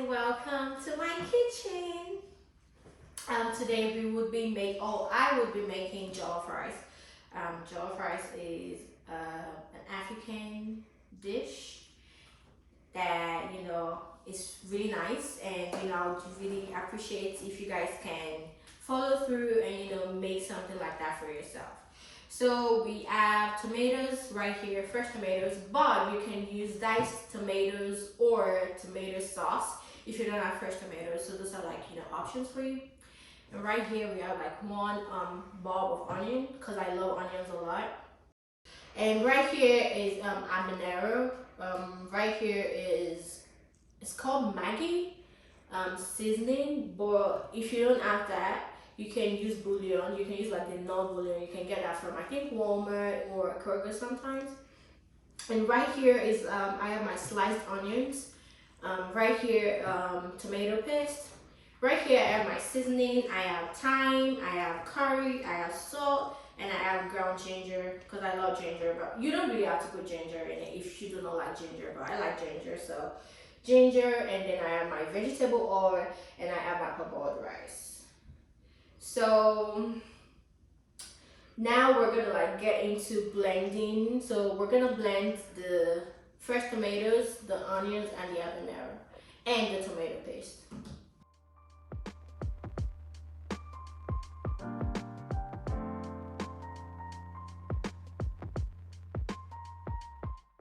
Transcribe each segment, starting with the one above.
welcome to my kitchen. Today I would be making jollof rice. Jollof rice is an African dish that is really nice, and I would really appreciate if you guys can follow through and make something like that for yourself. So we have tomatoes right here, fresh tomatoes, but you can use diced tomatoes or tomato sauce if you don't have fresh tomatoes. So those are like options for you. And right here we have like one bulb of onion because I love onions a lot. And right here is habanero. Right here is it's called Maggi seasoning, but if you don't have that, you can use bouillon. You can use like the non-bouillon. You can get that from I think Walmart or Kroger sometimes. And right here is I have my sliced onions. Right here tomato paste. Right here I have my seasoning. I have thyme. I have curry. I have salt. And I have ground ginger because I love ginger, but you don't really have to put ginger in it if you do not like ginger, but I like ginger, so ginger. And then I have my vegetable oil, and I have my parboiled rice. So now we're gonna like get into blending. So we're gonna blend the fresh tomatoes, the onions, and the habanero, and the tomato paste.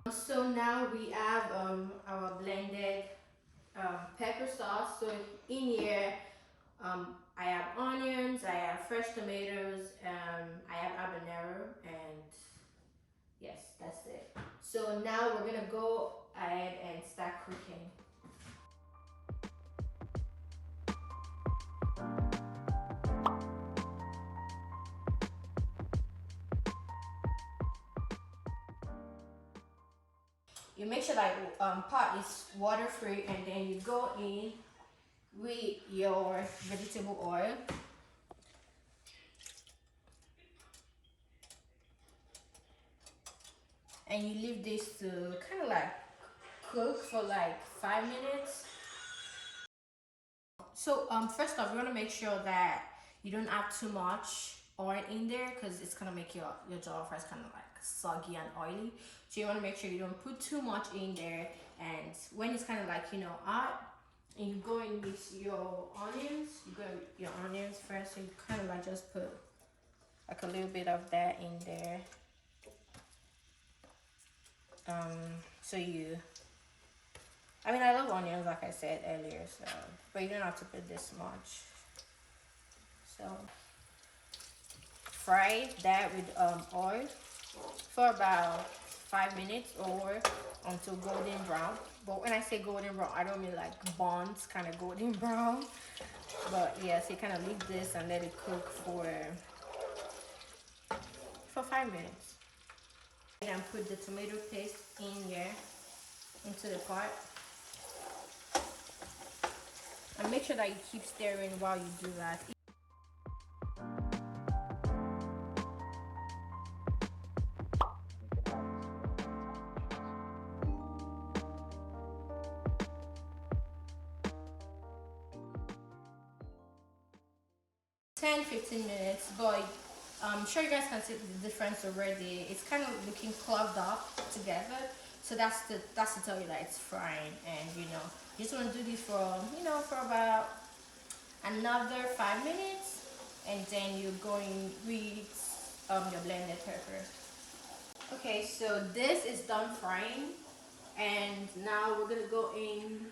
So now we have our blended pepper sauce. So in here, I have onions, I have fresh tomatoes, I have habanero, and yes, that's it. So now we're gonna go ahead and start cooking. You make sure that pot is water free, and then you go in with your vegetable oil. And you leave this to kind of like cook for like 5 minutes. So first off, you want to make sure that you don't have too much oil in there because it's gonna make your jollof rice kind of like soggy and oily. So you want to make sure you don't put too much in there. And when it's kind of like hot, and you go in with your onions, you go with your onions first. So you kind of like just put like a little bit of that in there. I mean, I love onions, like I said earlier, so, but you don't have to put this much. So, fry that with oil for about 5 minutes or until golden brown. But when I say golden brown, I don't mean like buns kind of golden brown. But yeah, so you kind of leave this and let it cook for 5 minutes. And put the tomato paste in here into the pot. And make sure that you keep stirring while you do that. For 10-15 minutes, but I'm sure you guys can see the difference already. It's kind of looking clogged up together, so that's to tell you that it's frying. And you just want to do this for for about another 5 minutes, and then you're going with your blended pepper. Okay, so this is done frying, and now we're gonna go in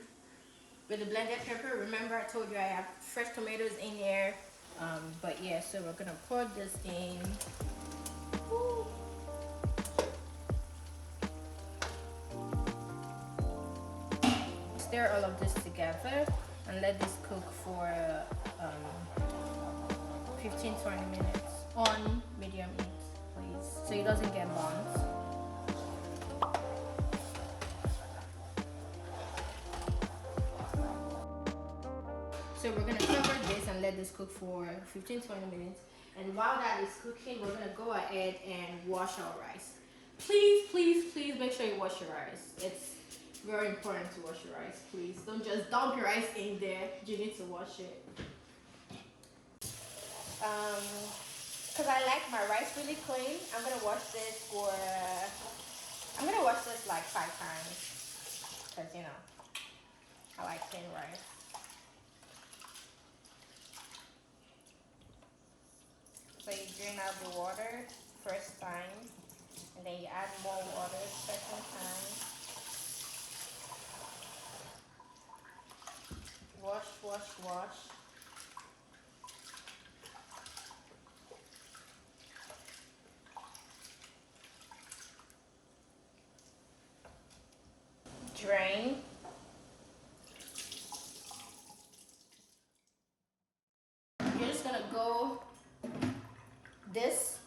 with the blended pepper. Remember, I told you I have fresh tomatoes in there. But yeah, so we're gonna pour this in. Woo. Stir all of this together and let this cook for 15-20 minutes on medium heat, please, so it doesn't get burnt. So we're gonna cover this and let this cook for 15-20 minutes. And while that is cooking, we're gonna go ahead and wash our rice. Please, please, please make sure you wash your rice. It's very important to wash your rice. Please don't just dump your rice in there. You need to wash it. Because I like my rice really clean, I'm gonna wash this like 5 times. Because you know, I like clean rice. So you drain out the water first time, and then you add more water second time. Wash, wash, wash. Drain. You're just gonna go this.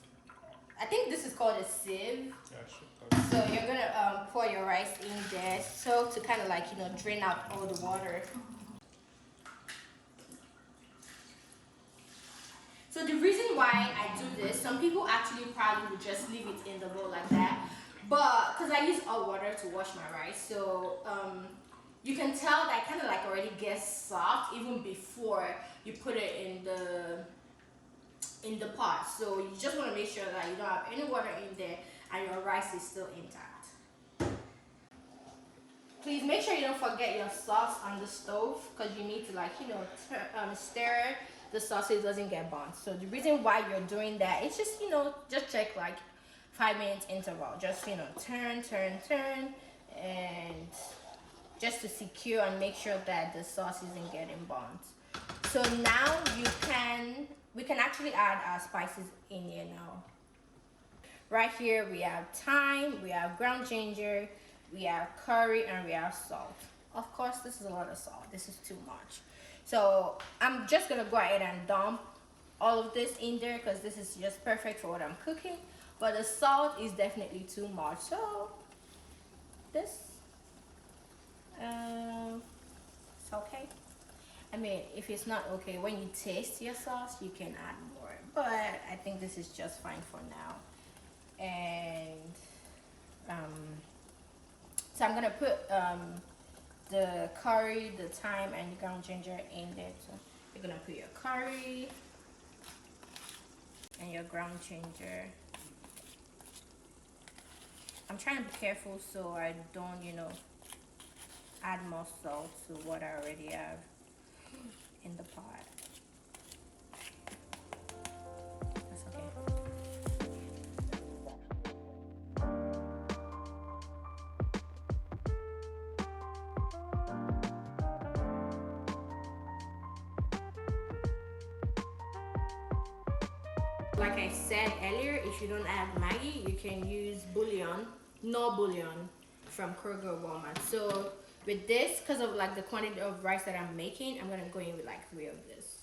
I think this is called a sieve. So you're gonna pour your rice in there, so to kind of like, you know, drain out all the water. So the reason why I do this, some people actually probably would just leave it in the bowl like that, but because I use hot water to wash my rice, so you can tell that kind of like already gets soft even before you put it in the pot. So you just want to make sure that you don't have any water in there and your rice is still intact. Please make sure you don't forget your sauce on the stove, because you need to, like, you know, stir the sausage doesn't get burnt. So the reason why you're doing that, it's just, you know, just check like 5 minutes interval. Just, you know, turn, and just to secure and make sure that the sauce isn't getting burnt. So now we can actually add our spices in here now. Right here we have thyme, we have ground ginger, we have curry, and we have salt. Of course, this is a lot of salt. This is too much. So I'm just gonna go ahead and dump all of this in there because this is just perfect for what I'm cooking. But the salt is definitely too much. So this, it's okay. I mean, if it's not okay, when you taste your sauce, you can add more. But I think this is just fine for now. And so I'm gonna put the curry, the thyme, and the ground ginger in there. So you're gonna put your curry and your ground ginger. I'm trying to be careful so I don't, you know, add more salt to what I already have in the pot. That's okay. Like I said earlier, if you don't have Maggi, you can use bouillon, no bouillon from Kroger or Walmart. So with this, because of like the quantity of rice that I'm making, I'm gonna go in with like 3 of this.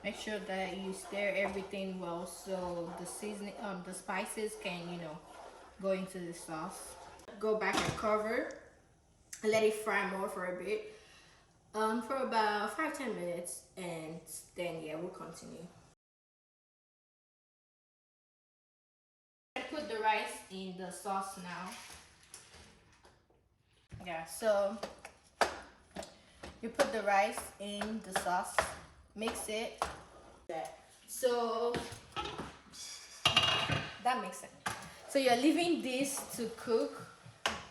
Make sure that you stir everything well so the seasoning, the spices can, you know, go into the sauce. Go back and cover and let it fry more for a bit, for about 5-10 minutes, and then yeah, we'll continue. Put the rice in the sauce now. Yeah, so you put the rice in the sauce, mix it. So that makes sense. So you're leaving this to cook,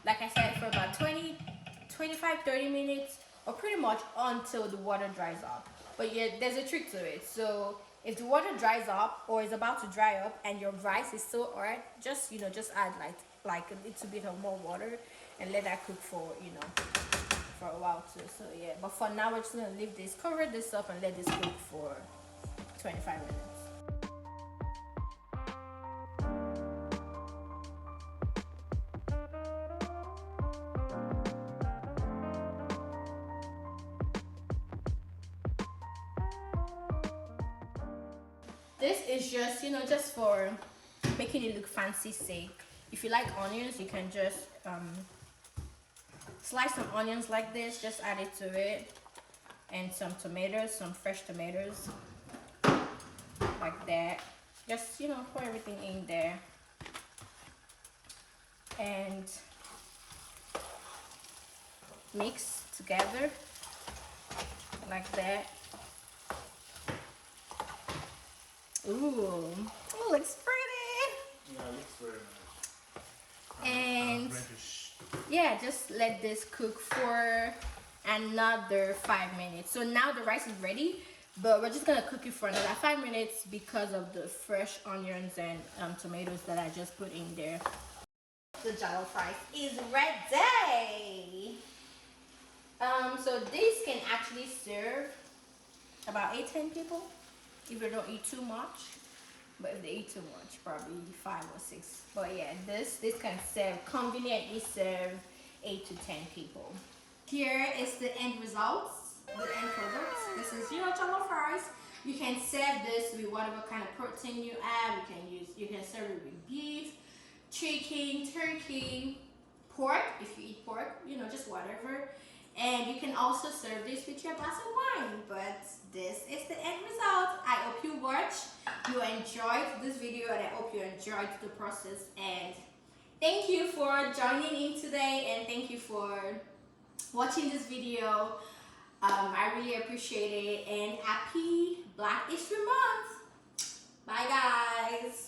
like I said, for about 25-30 minutes, or pretty much until the water dries up. But yeah, there's a trick to it. So if the water dries up or is about to dry up and your rice is still hard, just, you know, just add like a little bit of more water and let that cook for, you know, for a while too. So yeah, but for now we're just gonna leave this, cover this up, and let this cook for 25 minutes. This is just, you know, just for making it look fancy sake. If you like onions, you can just slice some onions like this, just add it to it, and some tomatoes, some fresh tomatoes. like that. Just, you know, pour everything in there. And mix together like that. Ooh, it looks pretty. Yeah, it looks very nice. And Reddish. yeah, just let this cook for another 5 minutes. So now the rice is ready, but we're just gonna cook it for another 5 minutes because of the fresh onions and tomatoes that I just put in there. The jollof rice is ready. So this can actually serve about 8-10 people if they don't eat too much. But if they eat too much, probably 5 or 6. But yeah, this can serve, conveniently serve 8 to 10 people. Here is the end results, the end product. This is your jollof rice. You can serve this with whatever kind of protein you have. You can serve it with beef, chicken, turkey, pork, if you eat pork, you know, just whatever. And you can also serve this with your glass of wine. But this is the end result. I hope you watched, you enjoyed this video, and I hope you enjoyed the process. And thank you for joining in today, and thank you for watching this video. I really appreciate it, and happy Black History Month. Bye guys.